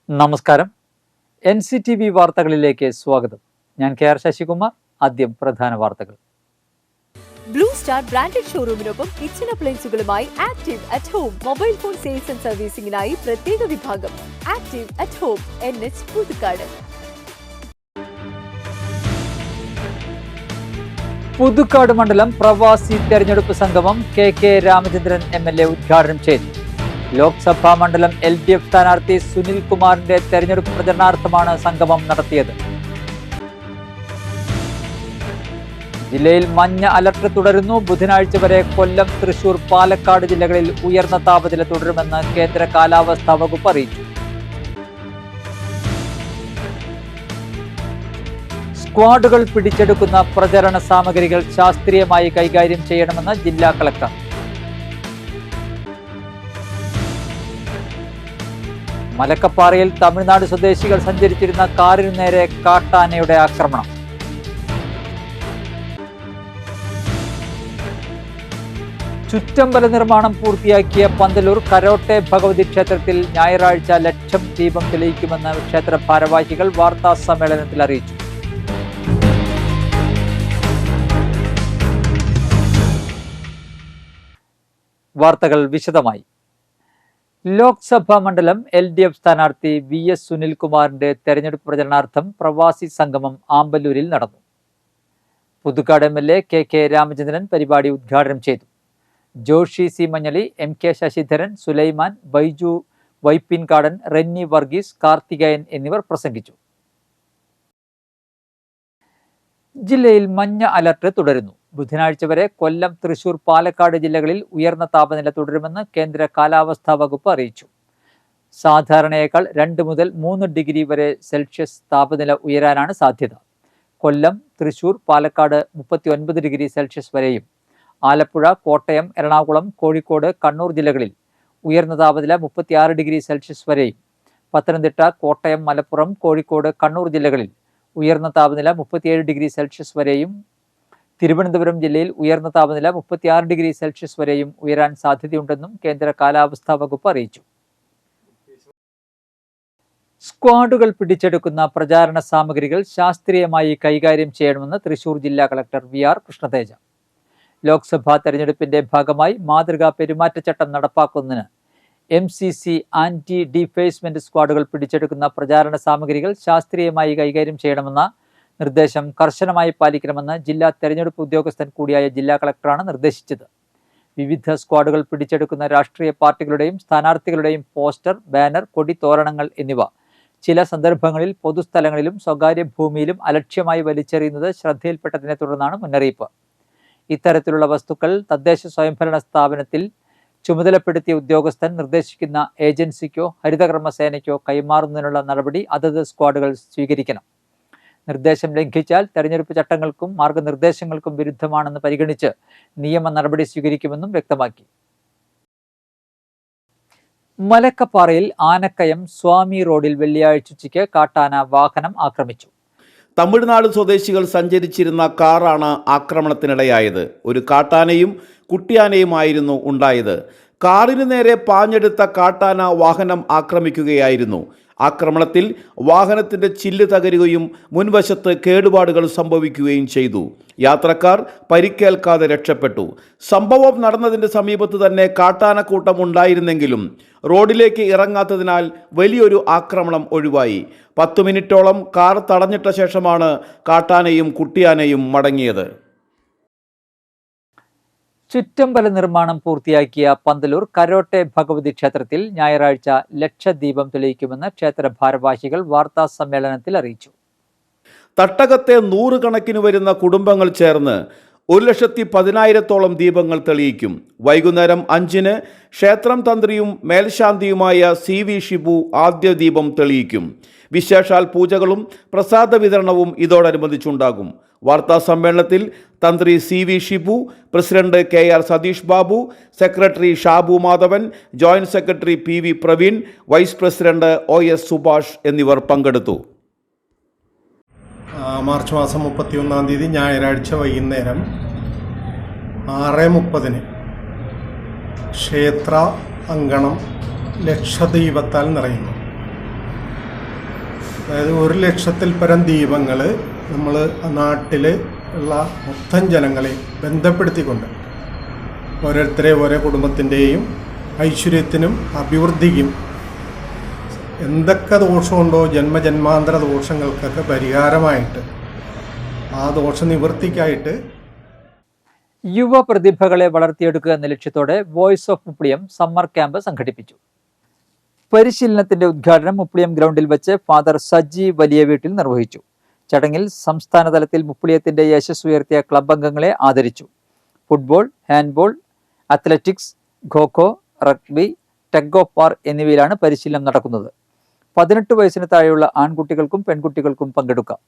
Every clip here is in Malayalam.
നമസ്കാരം. NCTV വാർത്തകളിലേക്ക് സ്വാഗതം. ഞാൻ KR ശശികുമാർ. ആദ്യം പ്രധാന വാർത്തകൾ. ബ്ലൂ സ്റ്റാർ ബ്രാൻഡഡ് ഷോറൂമിനൊപ്പം കിച്ചൺ അപ്ലയൻസുകളുമായി active at home mobile phone sales and സർവീസിംഗിനായി പ്രത്യേക വിഭാഗം active at home NH Puthukkad. Puthukkad മണ്ഡലം പ്രവാസി തെരഞ്ഞെടുപ്പ് സംഗമം KK രാമചന്ദ്രൻ MLA ഉദ്ഘാടനം ചെയ്തു. ലോക്സഭാ മണ്ഡലം LDF സ്ഥാനാർത്ഥി സുനിൽ കുമാറിന്റെ തെരഞ്ഞെടുപ്പ് പ്രചരണാർത്ഥമാണ് സംഗമം നടത്തിയത്. ജില്ലയിൽ മഞ്ഞ അലർട്ട് തുടരുന്നു. ബുധനാഴ്ച വരെ കൊല്ലം, തൃശൂർ, പാലക്കാട് ജില്ലകളിൽ ഉയർന്ന താപനില തുടരുമെന്ന് കേന്ദ്ര കാലാവസ്ഥാ വകുപ്പ് അറിയിച്ചു. സ്ക്വാഡുകൾ പിടിച്ചെടുക്കുന്ന പ്രചരണ സാമഗ്രികൾ ശാസ്ത്രീയമായി കൈകാര്യം ചെയ്യണമെന്ന് ജില്ലാ കളക്ടർ. മലക്കപ്പാറയിൽ തമിഴ്നാട് സ്വദേശികൾ സഞ്ചരിച്ചിരുന്ന കാറിനു നേരെ കാട്ടാനയുടെ ആക്രമണം. ചുറ്റമ്പല നിർമ്മാണം പൂർത്തിയാക്കിയ പന്തലൂർ കരോട്ടെ ഭഗവതി ക്ഷേത്രത്തിൽ ഞായറാഴ്ച ലക്ഷം ദീപം തെളിയിക്കുമെന്ന് ക്ഷേത്ര ഭാരവാഹികൾ വാർത്താ സമ്മേളനത്തിൽ അറിയിച്ചു. വാർത്തകൾ വിശദമായി. ലോക്സഭാ മണ്ഡലം LDF സ്ഥാനാർത്ഥി VS സുനിൽകുമാറിന്റെ തെരഞ്ഞെടുപ്പ് പ്രചരണാർത്ഥം പ്രവാസി സംഗമം ആമ്പല്ലൂരിൽ നടന്നു. പുതുക്കാട് MLA KK രാമചന്ദ്രൻ പരിപാടി ഉദ്ഘാടനം ചെയ്തു. ജോഷി C മഞ്ഞളി, MK ശശിധരൻ, സുലൈമാൻ, ബൈജു വൈപ്പിൻകാടൻ, റെന്നി വർഗീസ്, കാർത്തികേയൻ എന്നിവർ പ്രസംഗിച്ചു. ജില്ലയിൽ മഞ്ഞ അലർട്ട് തുടരുന്നു. ബുധനാഴ്ച വരെ കൊല്ലം, തൃശൂർ, പാലക്കാട് ജില്ലകളിൽ ഉയർന്ന താപനില തുടരുമെന്ന് കേന്ദ്ര കാലാവസ്ഥാ വകുപ്പ് അറിയിച്ചു. സാധാരണയേക്കാൾ 2 മുതൽ 3 ഡിഗ്രി വരെ സെൽഷ്യസ് താപനില ഉയരാനാണ് സാധ്യത. കൊല്ലം, തൃശൂർ, പാലക്കാട് 39 ഡിഗ്രി സെൽഷ്യസ് വരെയും, ആലപ്പുഴ, കോട്ടയം, എറണാകുളം, കോഴിക്കോട്, കണ്ണൂർ ജില്ലകളിൽ ഉയർന്ന താപനില 36 ഡിഗ്രി സെൽഷ്യസ് വരെയും, പത്തനംതിട്ട, കോട്ടയം, മലപ്പുറം, കോഴിക്കോട്, കണ്ണൂർ ജില്ലകളിൽ ഉയർന്ന താപനില 37 ഡിഗ്രി സെൽഷ്യസ് വരെയും, തിരുവനന്തപുരം ജില്ലയിൽ ഉയർന്ന താപനില 36 ഡിഗ്രി സെൽഷ്യസ് വരെയും ഉയരാൻ സാധ്യതയുണ്ടെന്നും കേന്ദ്ര കാലാവസ്ഥാ വകുപ്പ് അറിയിച്ചു. സ്ക്വാഡുകൾ പിടിച്ചെടുക്കുന്ന പ്രചാരണ സാമഗ്രികൾ ശാസ്ത്രീയമായി കൈകാര്യം ചെയ്യണമെന്ന് തൃശൂർ ജില്ലാ കളക്ടർ VR കൃഷ്ണതേജ. ലോക്സഭാ തെരഞ്ഞെടുപ്പിന്റെ ഭാഗമായി മാതൃകാ പെരുമാറ്റച്ചട്ടം നടപ്പാക്കുന്നതിന് MCC ആന്റി ഡിഫേസ്മെന്റ് സ്ക്വാഡുകൾ പിടിച്ചെടുക്കുന്ന പ്രചാരണ സാമഗ്രികൾ ശാസ്ത്രീയമായി കൈകാര്യം ചെയ്യണമെന്ന നിർദ്ദേശം കർശനമായി പാലിക്കണമെന്ന് ജില്ലാ തെരഞ്ഞെടുപ്പ് ഉദ്യോഗസ്ഥൻ കൂടിയായ ജില്ലാ കളക്ടറാണ് നിർദ്ദേശിച്ചത്. വിവിധ സ്ക്വാഡുകൾ പിടിച്ചെടുക്കുന്ന രാഷ്ട്രീയ പാർട്ടികളുടെയും സ്ഥാനാർത്ഥികളുടെയും പോസ്റ്റർ, ബാനർ, കൊടിത്തോരണങ്ങൾ എന്നിവ ചില സന്ദർഭങ്ങളിൽ പൊതുസ്ഥലങ്ങളിലും സ്വകാര്യ ഭൂമിയിലും അലക്ഷ്യമായി വലിച്ചെറിയുന്നത് ശ്രദ്ധയിൽപ്പെട്ടതിനെ തുടർന്നാണ് മുന്നറിയിപ്പ്. ഇത്തരത്തിലുള്ള വസ്തുക്കൾ തദ്ദേശ സ്വയംഭരണ സ്ഥാപനത്തിൽ ചുമതലപ്പെടുത്തിയ ഉദ്യോഗസ്ഥൻ നിർദ്ദേശിക്കുന്ന ഏജൻസിക്കോ ഹരിതകർമ്മസേനയ്ക്കോ കൈമാറുന്നതിനുള്ള നടപടി അതത് സ്ക്വാഡുകൾ സ്വീകരിക്കണം. നിർദ്ദേശം ലംഘിച്ചാൽ തെരഞ്ഞെടുപ്പ് ചട്ടങ്ങൾക്കും മാർഗനിർദ്ദേശങ്ങൾക്കും വിരുദ്ധമാണെന്ന് പരിഗണിച്ച് നിയമ നടപടി സ്വീകരിക്കുമെന്നും വ്യക്തമാക്കി. മലക്കപ്പാറയിൽ ആനക്കയം സ്വാമി റോഡിൽ വെള്ളിയാഴ്ച ഉച്ചയ്ക്ക് കാട്ടാന വാഹനം ആക്രമിച്ചു. തമിഴ്നാട് സ്വദേശികൾ സഞ്ചരിച്ചിരുന്ന കാറാണ് ആക്രമണത്തിനിടയായത്. ഒരു കാട്ടാനയും കുട്ടിയാനയുമായിരുന്നു ഉണ്ടായത്. കാറിന് നേരെ പാഞ്ഞെടുത്ത കാട്ടാന വാഹനം ആക്രമിക്കുകയായിരുന്നു. ആക്രമണത്തിൽ വാഹനത്തിന്റെ ചില്ല് തകരുകയും മുൻവശത്ത് കേടുപാടുകൾ സംഭവിക്കുകയും ചെയ്തു. യാത്രക്കാർ പരിക്കേൽക്കാതെ രക്ഷപ്പെട്ടു. സംഭവം നടന്നതിന്റെ സമീപത്ത് തന്നെ കാട്ടാനക്കൂട്ടം ഉണ്ടായിരുന്നെങ്കിലും റോഡിലേക്ക് ഇറങ്ങാത്തതിനാൽ വലിയൊരു ആക്രമണം ഒഴിവായി. 10 മിനിറ്റോളം കാർ തടഞ്ഞിട്ട ശേഷമാണ് കാട്ടാനയും കുട്ടിയാനയും മടങ്ങിയത്. ചുറ്റമ്പല നിർമ്മാണം പൂർത്തിയാക്കിയ പന്തലൂർ കരോട്ടെ ഭഗവതി ക്ഷേത്രത്തിൽ ഞായറാഴ്ച ലക്ഷദീപം തെളിയിക്കുമെന്ന് ക്ഷേത്ര ഭാരവാഹികൾ വാർത്താ സമ്മേളനത്തിൽ അറിയിച്ചു. തട്ടകത്തെ 100 കണക്കിന് വരുന്ന കുടുംബങ്ങൾ ചേർന്ന് 1,10,000-ഓളം ദീപങ്ങൾ തെളിയിക്കും. വൈകുന്നേരം 5-ന് ക്ഷേത്രം തന്ത്രിയും മേൽശാന്തിയുമായ CV ഷിബു ആദ്യ ദീപം തെളിയിക്കും. വിശേഷാൽ പൂജകളും പ്രസാദ വിതരണവും ഇതോടനുബന്ധിച്ചുണ്ടാകും. വാർത്താ സമ്മേളനത്തിൽ തന്ത്രി CV Shibu, president KR Satheesh Babu, secretary Shabu Madhavan, joint secretary PV Praveen, vice president OS Subhash എന്നിവർ പങ്കെടുത്തു. മാർച്ച് മാസം 31-ാം തീയതി ഞായറാഴ്ച വൈകുന്നേരം 6:30 ക്ഷേത്ര അങ്കണം ലക്ഷദീപത്താൽ നിറയുന്നു. അതായത് 1,00,000-ൽ പരം ദീപങ്ങൾ നമ്മൾ നാട്ടിൽ ഉള്ള മൊത്തം ജനങ്ങളെ ബന്ധപ്പെടുത്തിക്കൊണ്ട് ഓരോ കുടുംബത്തിൻ്റെയും ഐശ്വര്യത്തിനും അഭിവൃദ്ധിക്കും എന്തൊക്കെ ദോഷമുണ്ടോ ജന്മജന്മാന്തര ദോഷങ്ങൾക്കൊക്കെ പരിഹാരമായിട്ട് ആ ദോഷനിവൃത്തിക്കായിട്ട് യുവ പ്രതിഭകളെ വളർത്തിയെടുക്കുക എന്ന ലക്ഷ്യത്തോടെ voice of Mupliyam summer camp സംഘടിപ്പിച്ചു. പരിശീലനത്തിന്റെ ഉദ്ഘാടനം മുപ്ലിയം ഗ്രൗണ്ടിൽ വെച്ച് ഫാദർ സജി വലിയ വീട്ടിൽ നിർവഹിച്ചു. ചടങ്ങിൽ സംസ്ഥാന തലത്തിൽ മുപ്ലിയത്തിന്റെ യശസ് ഉയർത്തിയ ക്ലബ് അംഗങ്ങളെ ആദരിച്ചു. Football, handball, athletics, kho kho, rugby, tug of war എന്നിവയിലാണ് പരിശീലനം നടക്കുന്നത്. 18 വയസ്സിന് താഴെയുള്ള ആൺകുട്ടികൾക്കും പെൺകുട്ടികൾക്കും പങ്കെടുക്കാം.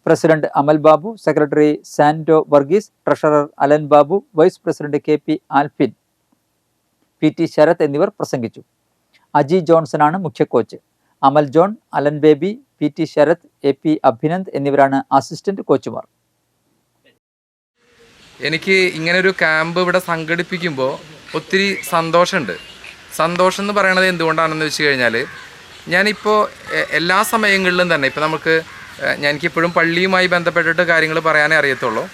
President Amal Babu, secretary Sando Varghese, treasurer Alan Babu, vice president KP Alphin, PT Sarath എന്നിവർ പ്രസംഗിച്ചു. അജി ജോൺസനാണ് മുഖ്യ coach. Amal John, Alan Baby, PT Sarath, AP Abhinand എന്നിവരാണ് അസിസ്റ്റന്റ് കോച്ചുമാർ. എനിക്ക് ഇങ്ങനൊരു ക്യാമ്പ് ഇവിടെ സംഘടിപ്പിക്കുമ്പോൾ ഒത്തിരി സന്തോഷമുണ്ട്. സന്തോഷം എന്ന് പറയണത് എന്തുകൊണ്ടാണെന്ന് വെച്ച് കഴിഞ്ഞാൽ ഞാനിപ്പോൾ എല്ലാ സമയങ്ങളിലും തന്നെ ഇപ്പോൾ എനിക്കിപ്പോഴും പള്ളിയുമായി ബന്ധപ്പെട്ടിട്ട് കാര്യങ്ങൾ പറയാനേ അറിയത്തുള്ളൂ.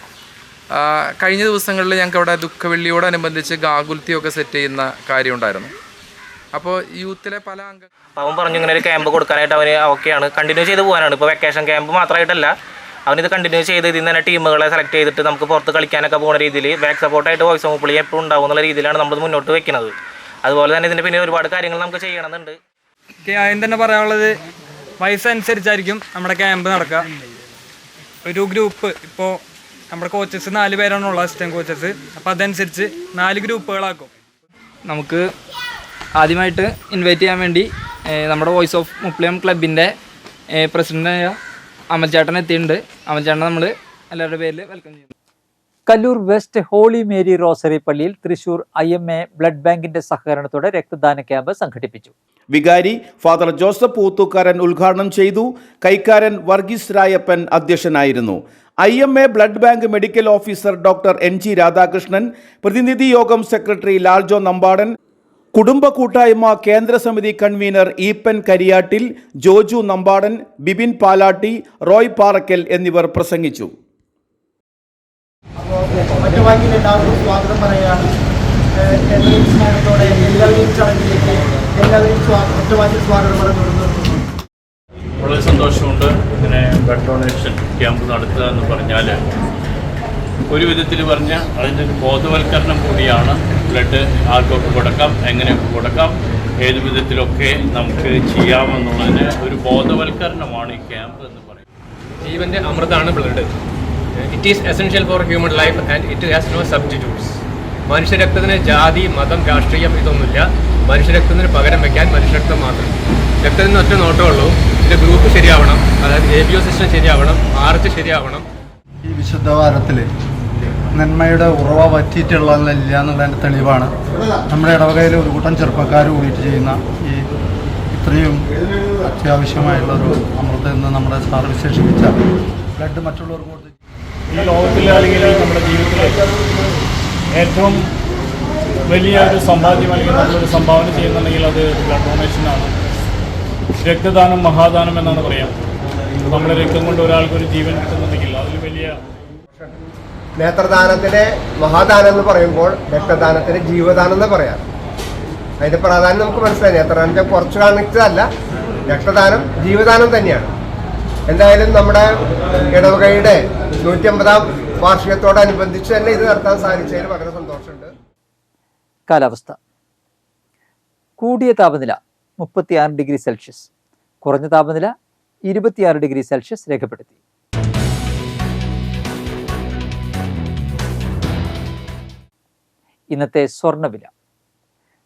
കഴിഞ്ഞ ദിവസങ്ങളിൽ ഞങ്ങൾക്ക് അവിടെ ദുഃഖവെള്ളിയോടനുബന്ധിച്ച് ഗാകുൽത്തിയൊക്കെ സെറ്റ് ചെയ്യുന്ന കാര്യം ഉണ്ടായിരുന്നു. അപ്പോൾ യൂത്തിലെ പല അവൻ പറഞ്ഞു ഇങ്ങനെ ഒരു ക്യാമ്പ് കൊടുക്കാനായിട്ട് അവന് ഓക്കെയാണ്, കണ്ടിന്യൂ ചെയ്ത് പോകാനാണ്. ഇപ്പോൾ വെക്കേഷൻ ക്യാമ്പ് മാത്രമായിട്ടല്ല, അവനിത് കണ്ടിന്യൂ ചെയ്ത് ഇതിൽ നിന്ന് തന്നെ ടീമുകളെ സെലക്ട് ചെയ്തിട്ട് നമുക്ക് പുറത്ത് കളിക്കാനൊക്കെ പോകുന്ന രീതിയിൽ ബാക്ക് സപ്പോർട്ടായിട്ട് വോയിസ് ഓഫ് മുപ്ലിയം എപ്പോഴും ഉണ്ടാവും എന്നുള്ള രീതിയിലാണ് നമ്മൾ മുന്നോട്ട് വെക്കുന്നത്. അതുപോലെ തന്നെ ഇതിന് പിന്നെ ഒരുപാട് കാര്യങ്ങൾ നമുക്ക് ചെയ്യണമെന്നുണ്ട്. ആദ്യം തന്നെ പറയാനുള്ളത് വയസ്സനുസരിച്ചായിരിക്കും നമ്മുടെ ക്യാമ്പ് നടക്കുക. ഒരു ഗ്രൂപ്പ് ഇപ്പോൾ നമ്മുടെ കോച്ചസ് 4 പേരാണുള്ള അസിസ്റ്റന്റ് കോച്ചസ്. അപ്പോൾ അതനുസരിച്ച് 4 ഗ്രൂപ്പുകളാക്കും. നമുക്ക് ആദ്യമായിട്ട് ഇൻവൈറ്റ് ചെയ്യാൻ വേണ്ടി നമ്മുടെ വോയിസ് ഓഫ് മുപ്ലിയം ക്ലബിൻ്റെ പ്രസിഡൻ്റായ അമൽ ചേട്ടൻ എത്തിയിട്ടുണ്ട്. അമൽ ചേട്ടനെ നമ്മൾ എല്ലാവരുടെ പേരിൽ വെൽക്കം ചെയ്യുന്നു. Kallur west holy Mary rosary പള്ളിയിൽ തൃശൂർ IMA ബ്ലഡ് ബാങ്കിന്റെ സഹകരണത്തോടെ രക്തദാന ക്യാമ്പ് സംഘടിപ്പിച്ചു. വികാരി ഫാദർ ജോസഫ് ഊത്തുകാരൻ ഉദ്ഘാടനം ചെയ്തു. കൈക്കാരൻ വർഗീസ് രായപ്പൻ അധ്യക്ഷനായിരുന്നു. IMA blood bank medical officer doctor NG Radhakrishnan, പ്രതിനിധി യോഗം സെക്രട്ടറി ലാൽജോ നമ്പാടൻ, കുടുംബ കൂട്ടായ്മ കേന്ദ്ര സമിതി കൺവീനർ ഈപ്പൻ കരിയാട്ടിൽ, ജോജു നമ്പാടൻ, ബിബിൻ പാലാട്ടി, റോയ് പാറക്കൽ എന്നിവർ പ്രസംഗിച്ചു. മറ്റു ബാങ്കിന് എല്ലാവർക്കും സ്വാഗതം പറയുകയാണ്. സ്നേഹത്തോടെ എല്ലാവരെയും ചടങ്ങിലേക്ക് എല്ലാവരെയും മറ്റു ബാങ്കിൽ സ്വാഗതം പറഞ്ഞു. വളരെ സന്തോഷമുണ്ട്. ഇങ്ങനെ ബ്ലഡ് ഡൊണേഷൻ ക്യാമ്പ് നടത്തുക എന്ന് പറഞ്ഞാൽ ഒരു വിധത്തിൽ പറഞ്ഞാൽ അതിൻ്റെ ഒരു ബോധവൽക്കരണം കൂടിയാണ്. ബ്ലഡ് ആർക്കൊക്കെ കൊടുക്കാം, എങ്ങനെയൊക്കെ കൊടുക്കാം, ഏത് വിധത്തിലൊക്കെ നമുക്ക് ചെയ്യാമെന്നുള്ളതിന് ഒരു ബോധവൽക്കരണമാണ് ഈ ക്യാമ്പ് എന്ന് പറയുന്നത്. ജീവൻ്റെ അമൃതാണ് blood. It is essential for human life and it has no substitutes. മനുഷ്യരക്തത്തിന് ജാതി, മതം, രാഷ്ട്രീയം ഇതൊന്നുമില്ല. മനുഷ്യരക്തത്തിന് പകരം വയ്ക്കാൻ മനുഷ്യരക്തം മാത്രം. രക്തത്തിന് ഒറ്റ നോട്ടമേ ഉള്ളൂ. ഇതിൻ്റെ ഗ്രൂപ്പ് ശരിയാവണം, അതായത് ABO സിസ്റ്റം ശരിയാവണം, RH ശരിയാവണം. ഈ വിശുദ്ധ വാരത്തിൽ നന്മയുടെ ഉറവ പറ്റിയിട്ടുള്ളതല്ല എന്നുള്ളതിൻ്റെ തെളിവാണ് നമ്മുടെ ഇടവകയിൽ ഒരു കൂട്ടം ചെറുപ്പക്കാർ കൂടിയിട്ട് ചെയ്യുന്ന ഈ ഇത്രയും അത്യാവശ്യമായുള്ളൊരു അമൃതം എന്ന് നമ്മുടെ സാർ വിശേഷിപ്പിച്ച ബ്ലഡ് മറ്റുള്ളവർക്ക് കൊടുത്ത് ഈ ലോകത്തിലെ അല്ലെങ്കിൽ നമ്മുടെ ജീവിതത്തിലെ ഏറ്റവും വലിയ ഒരു സമ്പാദ്യം അല്ലെങ്കിൽ നമ്മളൊരു സംഭാവന ചെയ്യുന്നുണ്ടെങ്കിൽ അത് ബ്ലഡ് ഡൊണേഷനാണ്. രക്തദാനം മഹാദാനം എന്നാണ് പറയാം. നമ്മുടെ രക്തം കൊണ്ട് ഒരാൾക്കൊരു ജീവൻ കിട്ടുന്നുണ്ടെങ്കിൽ അതിൽ വലിയ നേത്രദാനത്തിന് മഹാദാനം എന്ന് പറയുമ്പോൾ രക്തദാനത്തിന് ജീവദാനം എന്ന് പറയാം. അതിൻ്റെ പ്രാധാന്യം നമുക്ക് മനസ്സിലായി. നേത്രദാനത്തെ കുറച്ച് കാണിച്ചതല്ല, രക്തദാനം ജീവദാനം തന്നെയാണ്. എന്തായാലും നമ്മുടെ ഇടവകയുടെ 150-ാം വാർഷികത്തോടനുബന്ധിച്ച് തന്നെ ഇത് നടത്താൻ സാധിച്ചതിൽ വളരെ സന്തോഷമുണ്ട്. കാലാവസ്ഥ. കൂടിയ താപനില 36 ഡിഗ്രി സെൽഷ്യസ്, കുറഞ്ഞ താപനില 26 ഡിഗ്രി സെൽഷ്യസ് രേഖപ്പെടുത്തി. ഇന്നത്തെ സ്വർണ്ണവില.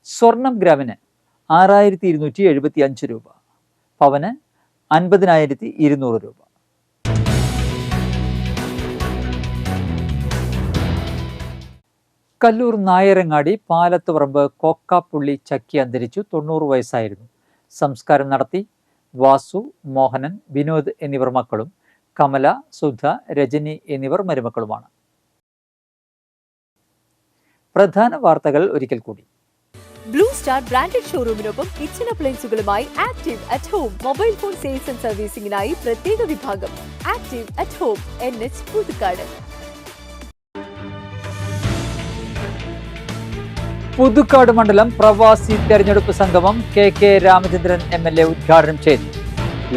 സ്വർണം ഗ്രാമിന് 6275 രൂപ, പവന് 50,200 രൂപ. കല്ലൂർ നായരങ്ങാടി പാലത്തുപറമ്പ് കോക്കാപ്പുള്ളി ചക്കി അന്തരിച്ചു. 90 വയസ്സായിരുന്നു. സംസ്കാരം നടത്തി. വാസു, മോഹനൻ, വിനോദ് എന്നിവർ മക്കളും കമല, സുധ, രജനി എന്നിവർ മരുമക്കളുമാണ്. പ്രധാന വാർത്തകൾ ഒരിക്കൽ കൂടി. ബ്ലൂ സ്റ്റാർ ബ്രാൻഡഡ് ഷോറൂമിനൊപ്പം കിച്ചൺ അപ്ലയൻസുകളുമായി active at home mobile phone sales and സർവീസിംഗിനായി പ്രത്യേക വിഭാഗം. Active at home, NH Puthukkad. Puthukkad മണ്ഡലം പ്രവാസി തെരഞ്ഞെടുപ്പ് സംഗമം KK രാമചന്ദ്രൻ MLA ഉദ്ഘാടനം ചെയ്തു.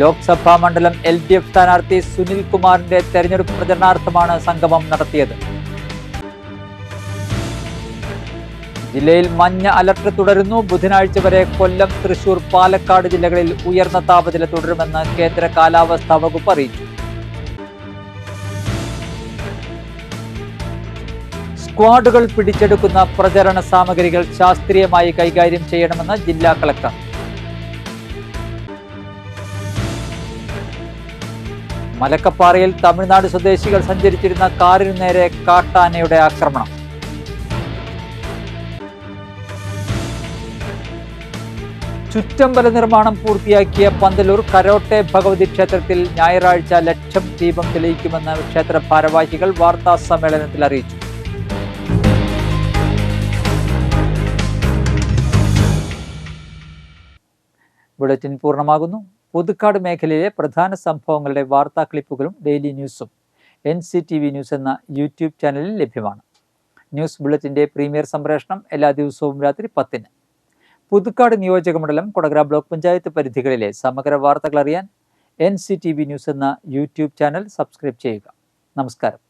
ലോക്സഭാ മണ്ഡലം LDF സ്ഥാനാർത്ഥി സുനിൽ കുമാറിന്റെ തെരഞ്ഞെടുപ്പ് പ്രചരണാർത്ഥമാണ് സംഗമം നടത്തിയത്. ജില്ലയിൽ മഞ്ഞ അലർട്ട് തുടരുന്നു. ബുധനാഴ്ച വരെ കൊല്ലം, തൃശൂർ, പാലക്കാട് ജില്ലകളിൽ ഉയർന്ന താപനില തുടരുമെന്ന് കേന്ദ്ര കാലാവസ്ഥാ വകുപ്പ് അറിയിച്ചു. സ്ക്വാഡുകൾ പിടിച്ചെടുക്കുന്ന പ്രചരണ സാമഗ്രികൾ ശാസ്ത്രീയമായി കൈകാര്യം ചെയ്യണമെന്ന് ജില്ലാ കളക്ടർ. മലക്കപ്പാറയിൽ തമിഴ്നാട് സ്വദേശികൾ സഞ്ചരിച്ചിരുന്ന കാറിനു നേരെ കാട്ടാനയുടെ ആക്രമണം. ചുറ്റമ്പല നിർമ്മാണം പൂർത്തിയാക്കിയ പന്തലൂർ കരോട്ടെ ഭഗവതി ക്ഷേത്രത്തിൽ ഞായറാഴ്ച ലക്ഷം ദീപം തെളിയിക്കുമെന്ന് ക്ഷേത്ര ഭാരവാഹികൾ വാർത്താ സമ്മേളനത്തിൽ അറിയിച്ചു. ബുള്ളറ്റിൻ പൂർണ്ണമാകുന്നു. പുതുക്കാട് മേഖലയിലെ പ്രധാന സംഭവങ്ങളുടെ വാർത്താ ക്ലിപ്പുകളും ഡെയിലി ന്യൂസും NCTV ന്യൂസ് എന്ന യൂട്യൂബ് ചാനലിൽ ലഭ്യമാണ്. ന്യൂസ് ബുള്ളറ്റിൻ്റെ പ്രീമിയർ സംപ്രേഷണം എല്ലാ ദിവസവും രാത്രി 10-ന്. പുതുക്കാട് നിയോജക മണ്ഡലം, കൊടകര ബ്ലോക്ക് പഞ്ചായത്ത് പരിധികളിലെ സമഗ്ര വാർത്തകൾ അറിയാൻ NCTV ന്യൂസ് എന്ന യൂട്യൂബ് ചാനൽ സബ്സ്ക്രൈബ് ചെയ്യുക. നമസ്കാരം.